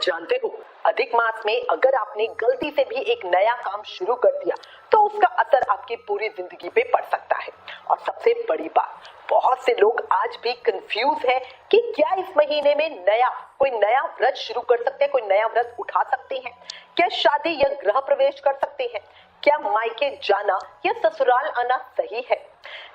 जानते हो, अधिक मास में अगर आपने गलती से भी एक नया काम शुरू कर दिया तो उसका असर आपकी पूरी जिंदगी पे पड़ सकता है। और सबसे बड़ी बात, बहुत से लोग आज भी कंफ्यूज है कि क्या इस महीने में कोई नया व्रत शुरू कर सकते हैं, कोई नया व्रत उठा सकते हैं, क्या शादी या गृह प्रवेश कर सकते हैं, क्या मायके जाना या ससुराल आना सही है,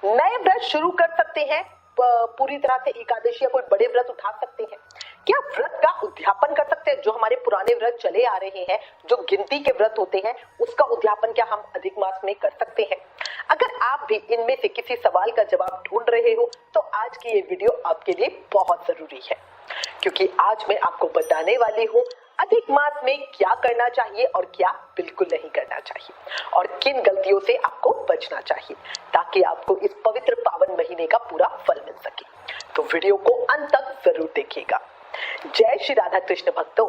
नए व्रत शुरू कर सकते हैं, पूरी तरह से एकादशी या कोई बड़े व्रत उठा सकते हैं, क्या व्रत का उद्यापन कर सकते हैं, जो हमारे पुराने व्रत चले आ रहे हैं, जो गिनती के व्रत होते हैं, उसका उद्यापन क्या हम अधिक मास में कर सकते हैं। अगर आप भी इनमें से किसी सवाल का जवाब ढूंढ रहे हो तो आज की ये वीडियो आपके लिए बहुत जरूरी है, क्योंकि आज मैं आपको बताने वाली हूँ अधिक मास में क्या करना चाहिए और क्या बिल्कुल नहीं करना चाहिए, और किन गलतियों से आपको बचना चाहिए, ताकि आपको इस पवित्र पावन महीने का पूरा फल मिल सके। तो वीडियो को अंत तक जरूर देखिएगा। जय श्री राधा कृष्ण भक्तों,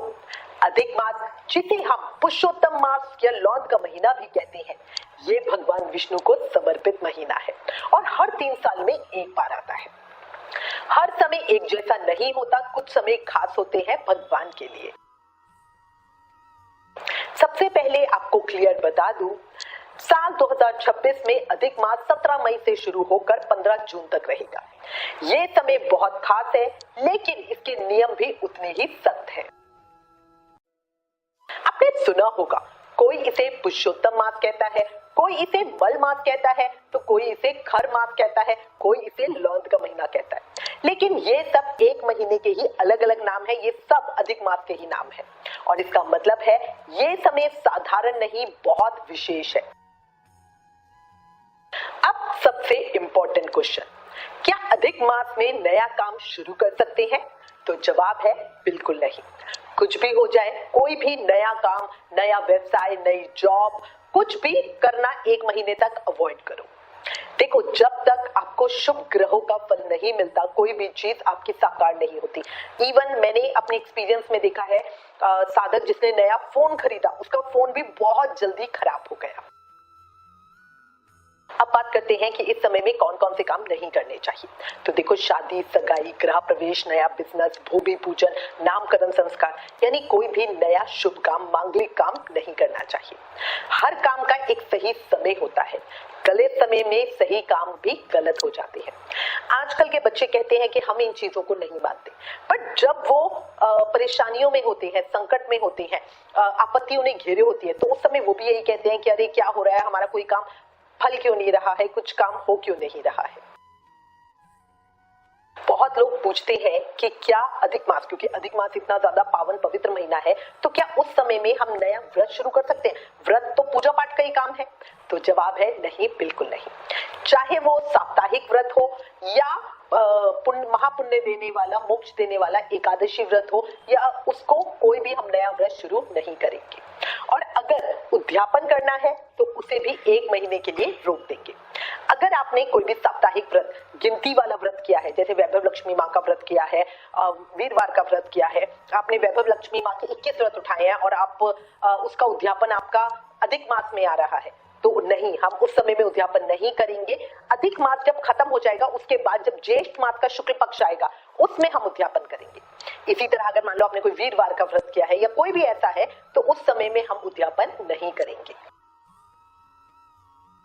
अधिक मास, जिसे हम पुरुषोत्तम मास या लौंद का महीना भी कहते हैं, ये भगवान विष्णु को समर्पित महीना है और हर 3 साल में एक बार आता है। हर समय एक जैसा नहीं होता, कुछ समय खास होते हैं भगवान के लिए। सबसे पहले आपको क्लियर बता दूं, साल 2026 में अधिक मास 17 मई से शुरू होकर 15 जून तक रहेगा। ये समय बहुत खास है, लेकिन इसके नियम भी उतने ही सख्त हैं। आपने सुना होगा, कोई इसे पुरुषोत्तम मास कहता है, कोई इसे मल मास कहता है, तो कोई इसे खर मास कहता है, कोई इसे लौंद का महीना कहता है। लेकिन ये सब एक महीने के ही अलग अलग नाम है, ये सब अधिक मास के ही नाम है, और इसका मतलब है ये समय साधारण नहीं, बहुत विशेष है। अब सबसे इंपॉर्टेंट क्वेश्चन, क्या अधिक मास में नया काम शुरू कर सकते हैं? तो जवाब है बिल्कुल नहीं। कुछ भी हो जाए, कोई भी नया काम, नया व्यवसाय, नई जॉब, कुछ भी करना एक महीने तक अवॉइड करो। देखो, जब तक आपको शुभ ग्रहों का फल नहीं मिलता, कोई भी चीज आपकी साकार नहीं होती। इवन मैंने अपने एक्सपीरियंस में देखा है, साधक जिसने नया फोन खरीदा, उसका फोन भी बहुत जल्दी खराब हो गया। अब बात करते हैं कि इस समय में कौन कौन से काम नहीं करने चाहिए। तो देखो, शादी, सगाई, गृह प्रवेश, नया बिजनेस, भूमि पूजन, नामकरण संस्कार, यानी कोई भी नया शुभ काम, मांगलिक काम नहीं करना चाहिए। हर काम का एक सही समय होता है, गलत समय में सही काम भी गलत हो जाते हैं। आजकल के बच्चे कहते हैं कि हम इन चीजों को नहीं मानते, बट जब वो परेशानियों में होते हैं, संकट में होते हैं, आपत्ति उन्हें घेरे होती है, तो उस समय वो भी यही कहते हैं कि अरे क्या हो रहा है, हमारा कोई काम फल क्यों नहीं रहा है, कुछ काम हो क्यों नहीं रहा है। बहुत लोग पूछते हैं कि क्या अधिक मास, क्योंकि अधिक मास इतना ज्यादा पावन पवित्र महीना है, तो क्या उस समय में हम नया व्रत शुरू कर सकते हैं? व्रत तो पूजा पाठ का ही काम है। तो जवाब है नहीं, बिल्कुल नहीं। चाहे वो साप्ताहिक व्रत हो या महापुण्य देने वाला, मोक्ष देने वाला एकादशी व्रत हो, या उसको कोई भी हम नया व्रत शुरू नहीं करेंगे। और अगर उद्यापन करना है तो उसे भी एक महीने के लिए रोक देंगे। अगर आपने कोई भी साप्ताहिक व्रत, गिनती वाला व्रत किया है, जैसे वैभव लक्ष्मी माँ का व्रत किया है, वीरवार का व्रत किया है, आपने वैभव लक्ष्मी माँ के 21 व्रत उठाए हैं और आप उसका उद्यापन आपका अधिक मास में आ रहा है, तो नहीं, हम उस समय में उद्यापन नहीं करेंगे। अधिक मास जब खत्म हो जाएगा, उसके बाद जब ज्येष्ठ मास का शुक्ल पक्ष आएगा, उसमें हम उद्यापन करेंगे। इसी तरह अगर मान लो आपने कोई वीरवार का व्रत किया है या कोई भी ऐसा है, तो उस समय में हम उद्यापन नहीं करेंगे।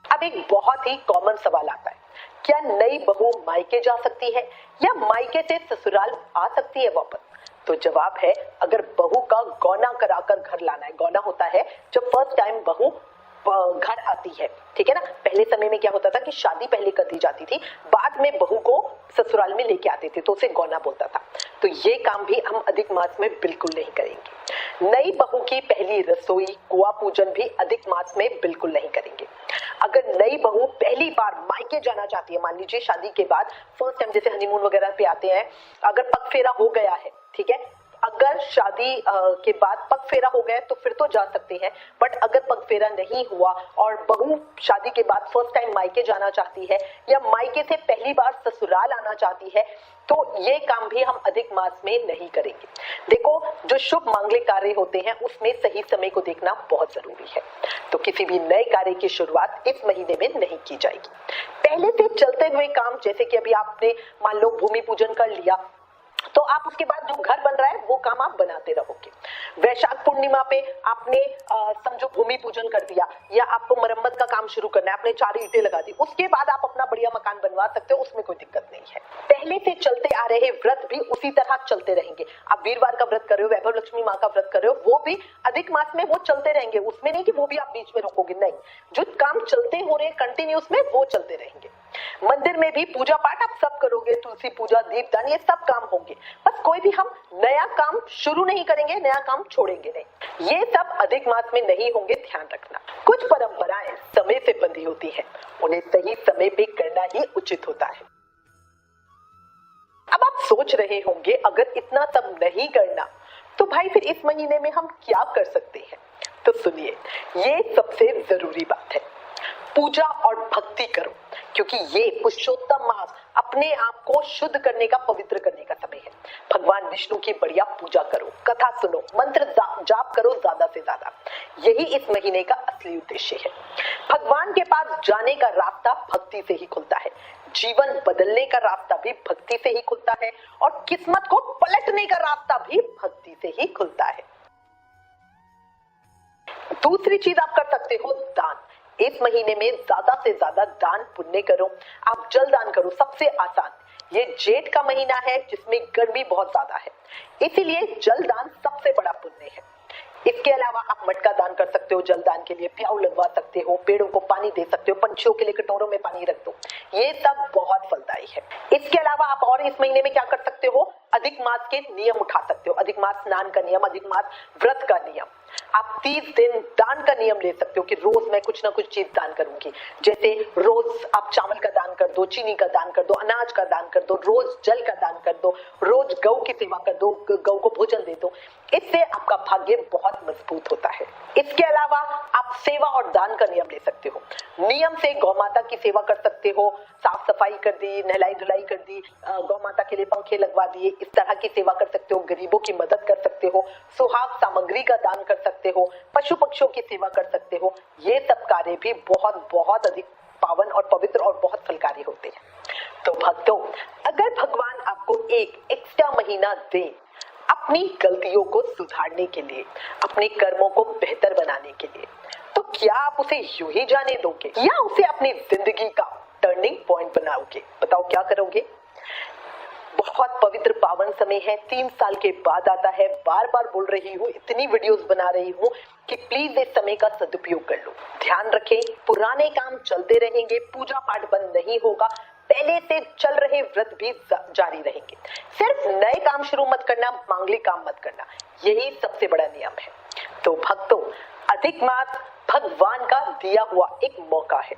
अब एक बहुत ही कॉमन सवाल आता है, क्या नई बहू मायके जा सकती है या मायके से ससुराल आ सकती है वापस? तो जवाब है, अगर बहू का गौना कराकर घर लाना है। गौना होता है जब फर्स्ट टाइम बहू घर आती है, ठीक है ना। पहले समय में क्या होता था कि शादी पहले कर दी जाती थी, बाद में बहू को ससुराल में लेके आते थे, तो उसे गौना बोलता था। तो ये काम भी हम अधिक मास में बिल्कुल नहीं करेंगे। नई बहू की पहली रसोई, कुआं पूजन भी अधिक मास में बिल्कुल नहीं करेंगे। अगर नई बहू पहली बार मायके जाना चाहती है, मान लीजिए शादी के बाद फर्स्ट टाइम जैसे हनीमून वगैरह पे आते हैं, अगर पग फेरा हो गया है, ठीक है, अगर शादी के बाद पग फेरा हो गया तो फिर तो जा सकते हैं, बट अगर पग फेरा नहीं हुआ और बहू शादी के बाद फर्स्ट टाइम मायके जाना चाहती है या मायके से पहली बार ससुराल आना चाहती है, तो ये काम भी हम अधिक मास में नहीं करेंगे। देखो, जो शुभ मांगलिक कार्य होते हैं उसमें सही समय को देखना बहुत जरूरी है। तो किसी भी नए कार्य की शुरुआत इस महीने में नहीं की जाएगी। पहले से चलते हुए काम, जैसे कि अभी आपने मान लो भूमि पूजन कर लिया, तो आप उसके बाद जो घर बन रहा है वो काम आप बनाते रहोगे। वैशाख पूर्णिमा पे आपने समझो भूमि पूजन कर दिया या आपको मरम्मत का काम शुरू करना है, आपने 4 ईंटें लगा दी, उसके बाद आप अपना बढ़िया मकान बनवा सकते हो, उसमें कोई दिक्कत नहीं है। पहले से चलते आ रहे व्रत भी उसी तरह चलते रहेंगे। आप वीरवार का व्रत कर रहे हो, वैभव लक्ष्मी माँ का व्रत कर रहे हो, वो भी अधिक मास में वो चलते रहेंगे, उसमें नहीं कि वो भी आप बीच में रोकोगे, नहीं, जो काम चलते हो रहे कंटिन्यूस में वो चलते रहेंगे। मंदिर में भी पूजा पाठ आप सब करोगे, तुलसी पूजा, दीपदान, ये सब काम होंगे, बस कोई भी हम नया काम शुरू नहीं करेंगे, नया काम छोड़ेंगे नहीं। ये सब अधिक मास में नहीं होंगे, ध्यान रखना। कुछ परंपराएं समय से बंधी होती हैं, उन्हें सही समय पे करना ही उचित होता है। अब आप सोच रहे होंगे अगर इतना सब नहीं करना तो भाई फिर इस महीने में हम क्या कर सकते हैं? तो सुनिए, ये सबसे जरूरी बात है, पूजा और भक्ति करो, क्योंकि ये पुरुषोत्तम मास अपने आप को शुद्ध करने का, पवित्र करने का समय है। भगवान विष्णु की बढ़िया पूजा करो, कथा सुनो, मंत्र जाप करो ज्यादा से ज्यादा, यही इस महीने का असली उद्देश्य है। भगवान के पास जाने का रास्ता भक्ति से ही खुलता है, जीवन बदलने का रास्ता भी भक्ति से ही खुलता है, और किस्मत को पलटने का रास्ता भी भक्ति से ही खुलता है। दूसरी चीज आप कर सकते हो, दान। इस महीने में ज्यादा से ज्यादा दान पुण्य करो, आप जल दान करो, सबसे आसान। ये जेठ का महीना है जिसमें गर्मी बहुत ज्यादा है, इसीलिए जल दान सबसे बड़ा पुण्य है। इसके अलावा आप मटका दान कर सकते हो, जल दान के लिए प्याऊ लगवा सकते हो, पेड़ों को पानी दे सकते हो, पंछियों के लिए कटोरों में पानी रख दो, ये सब बहुत फलदायी है। इसके अलावा आप और इस महीने में क्या कर सकते हो, अधिक मास के नियम उठा सकते हो, अधिक मास स्नान का नियम, अधिक मास व्रत का नियम। आप 30 दिन दान का नियम ले सकते हो कि रोज मैं कुछ ना कुछ चीज दान करूंगी, जैसे रोज आप चावल का दान कर दो, चीनी का दान कर दो, अनाज का दान कर दो, रोज जल का दान कर दो, रोज गौ की सेवा कर दो, गौ को भोजन दे दो, इससे आपका भाग्य बहुत मजबूत होता है। इसके अलावा आप सेवा और दान का नियम ले सकते हो, नियम से गौ माता की सेवा कर सकते हो, साफ सफाई कर दी, नहलाई धुलाई कर दी, गौ माता के लिए पंखे लगवा दिए, इस तरह की सेवा कर सकते हो, गरीबों की मदद कर सकते हो, सुहाग सामग्री का दान कर सकते हो, पशु पक्षियों की सेवा कर सकते हो। ये सब कार्य भी बहुत बहुत अधिक पावन और पवित्र और बहुत फलकारी होते हैं। तो भक्तों, अगर भगवान आपको एक एक्स्ट्रा महीना दे अपनी गलतियों को सुधारने के लिए, अपने कर्मों को बेहतर बनाने के लिए, तो क्या आप उसे यूं ही जाने दोगे या उसे अपनी जिंदगी का टर्निंग पॉइंट बनाओगे? बताओ क्या करोगे? बहुत पवित्र पावन समय है, 3 साल के बाद आता है, बार बार बोल रही हूँ, इतनी वीडियोस बना रही हूँ कि प्लीज इस समय का सदुपयोग कर लो। ध्यान रखें, पुराने काम चलते रहेंगे, पूजा पाठ बंद नहीं होगा, पहले से चल रहे व्रत भी जारी रहेंगे। सिर्फ नए काम शुरू मत करना, मांगलिक काम मत करना, यही सबसे बड़ा नियम है। तो भक्तों, अधिक मास भगवान का दिया हुआ एक मौका है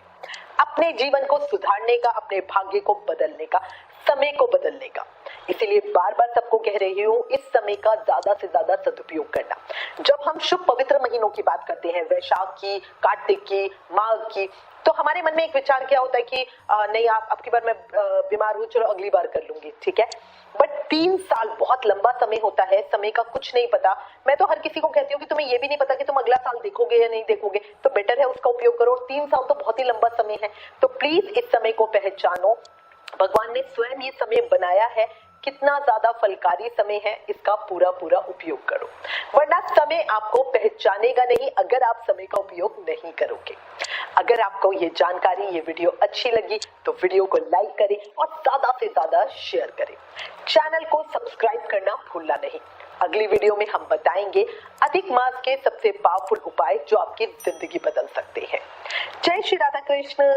अपने जीवन को सुधारने का, अपने भाग्य को बदलने का, समय को बदलने का। इसीलिए बार बार सबको कह रही हूँ, इस समय का ज्यादा से ज्यादा सदुपयोग करना। जब हम शुभ पवित्र महीनों की बात करते हैं, वैशाख की, कार्तिक की, माघ की, तो हमारे मन में एक विचार क्या होता है कि नहीं, आपकी बार मैं बीमार हूँ, चलो अगली बार कर लूंगी, ठीक है। बट 3 साल बहुत लंबा समय होता है, समय का कुछ नहीं पता। मैं तो हर किसी को कहती हूँ कि तुम्हें ये भी नहीं पता कि तुम अगला साल देखोगे या नहीं देखोगे, तो बेटर है उसका उपयोग करो। 3 साल तो बहुत ही लंबा समय है, तो प्लीज इस समय को पहचानो। भगवान ने स्वयं ये समय बनाया है, कितना ज्यादा फलकारी समय है, इसका पूरा पूरा उपयोग करो, वरना समय आपको पहचानेगा नहीं अगर आप समय का उपयोग नहीं करोगे। अगर आपको ये जानकारी, ये वीडियो अच्छी लगी तो वीडियो को लाइक करें और ज्यादा से ज्यादा शेयर करें। चैनल को सब्सक्राइब करना भूलना नहीं। अगली वीडियो में हम बताएंगे अधिक मास के सबसे पावरफुल उपाय जो आपकी जिंदगी बदल सकते हैं। जय श्री राधा कृष्ण।